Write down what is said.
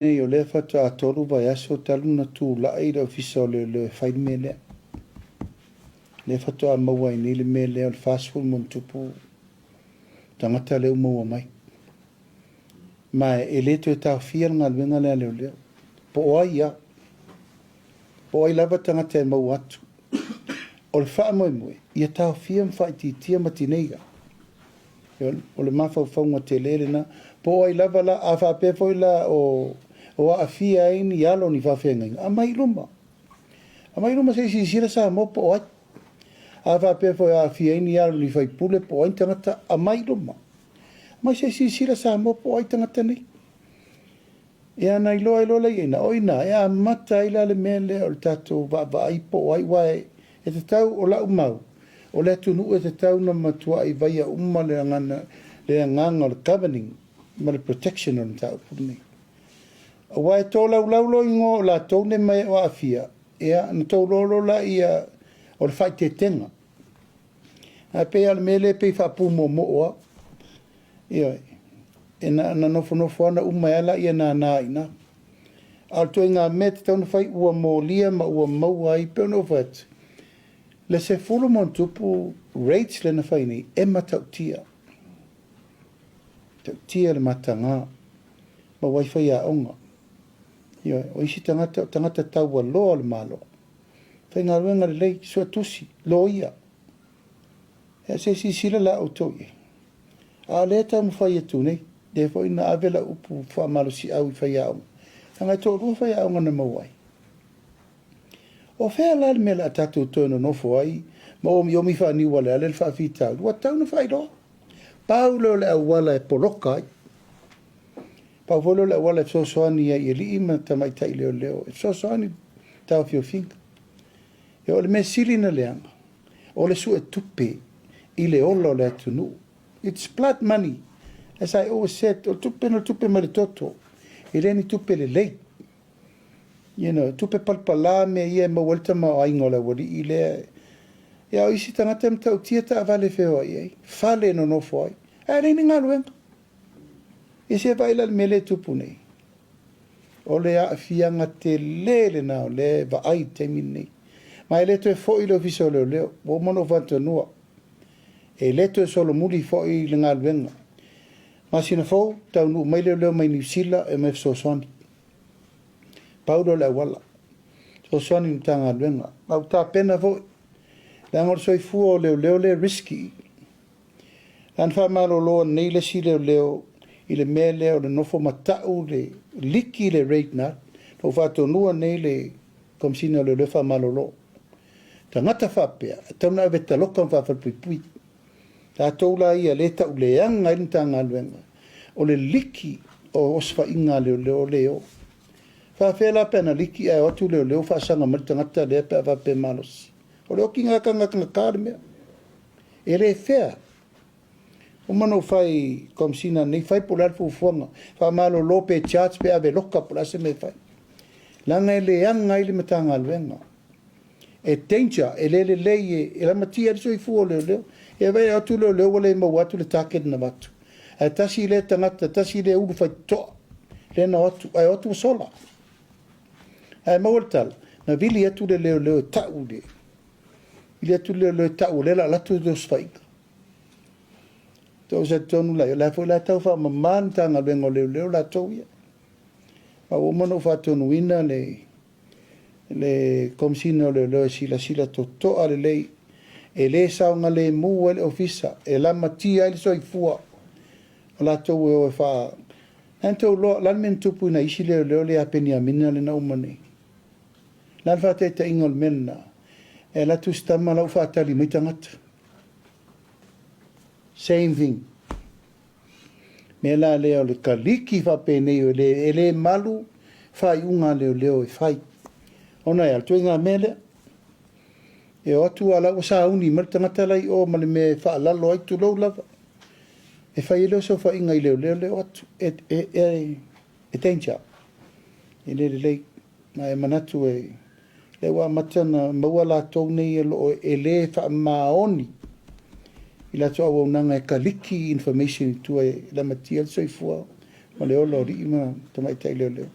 o le fata a tolu vai aso taluna tu la ira ofisa o le fai mele. Le fata a maua ni le mele o le fast food mon tupu tangata leo maua mai. Ma e le to e tau fia ngā luenga lea leo leo. Po oai ia. Po oai lava tangata e maua atu. O le faa moe moe, ia tau fia mwhai ti tia matineiga. O le mawhau whaunga te lele na. Po oai lava la a wha pefoi la o a fia ini alo ni whawhenga inga. A mai luma. A mai luma se si sira sa mo po oai. A wha pefoi a fia ini alo ni whaipule po oai tangata a mai luma. Mai se si sira sa mo po oai tangata nei. Ia na ilo lei ina oina. Ia mata ila le mele o le tatou wa ai po oai wae. E te tau o la umau. O le tunu e te tau na matua i vai a umma le nganga o le governing. Ma le protection o le tau puni. Wa e tō lau ingo la tōne mai o awhia. Ea, na tō lolo la ia o le whai te tenga. A pe al mele pe whapu mo moa. Ia, e na nofo ana umai ala ia na ina. Al tō inga me te tauna whai ua mō lia ma ua maua i pe ono whatu. Le se fulu mon tupu rates le na whai ni e matau tia. Tau tia le matanga. Ma waiwhai a onga. Ia, o isi tangata tau a loa le malo. Whai ngā ruenga le lei, sua tusi, lo ia. Ea se si sila la o tau ie. A le tau mu whai atu nei, de fo ina avela upu wha malo si au i whai a onga. Hanga tō rua whai a onga na mawai. O whea la le mela a tatu tono nofo ai, ma o mi wha ni wale ale le wha fitau. Ua tau na whai roa. Paulo le au wala e poloka ai. Pau volo le wala so soani ai li ima tamai tai leo. So soani tau fio finga. E o le me sili na leanga. O le su e tupe i le olo le atunu. It's blood money. As I always said, o tupe no tupe maritoto. I le ni tupe le lei. You know, tupe palpala me ia mawalta ma aingo le wali i le. E au isi tangata mta utieta avale feo ai. Fale no nofo ai. E reini ngā luenga. E se vaila le mele tupu nei. O le a fianga te lele na o le va ai te mini. Ma e leto e fo i lo viso leo. O mono vanto nua. E leto e solo muli fo i le ngā luenga. Ma sina fo, tau nu mai leo mai New Zealand e me so soni. Paulo le wala. So soni mta ngā luenga. Ma uta pena fo. Le angor soi fua o leo le risky. Lan wha malo loa nei le si leo. I le mele o le nofo matau le liki le rate na, no whato nua nei le komsina le lefa malolo. Ta ngata whapea, tauna awe ta loka whawhalpui. Ta toula ia le tau le anga i ta ngā luenga. O le liki o osfa inga leo. Whawhela pena liki ai otu leo whaasanga marita ngata le pe awhape malos. O le oki ngā kanga kārimea. E le whea. O mano fai komsina nei fai polar fufonga fa malo lope charts pe ave loka pola se me fai langa ele anga ile matanga luenga e danger ele e la matia so i fu leo e vai atu leo le mo watu le target na watu e tasi le tangata tasi le u fai to le na atu ai atu sola ai mawaltal na vili atu leo tau le ile atu leo tau le la tu dos fai to se tonu la foi la tau fa man tanga bengo leo la toia pa o mono fa tonu ina le komsino le sila to ale le e le sa nga le mu el ofisa e la matia il so ifua la to o fa anto lo la men tupu na isi leo le apenia mina le na umane la fa te ingol menna e la tu sta mala fa tali mitangat same thing. Me la leo le kaliki fa pene o le malu fa unga leo e fai. Ona e altu inga mele. E o atu ala o sa uni marta matalai o male me fa lalo ai tu lo lava. E fai leo so fa inga leo atu. E tencha. E le na e manatu e le wa matana maua la tau nei e le fa maoni. Ila toa wau nanga e kaliki information tu e la matia so i fua. Ma leo lo ri ima tamai tai leo.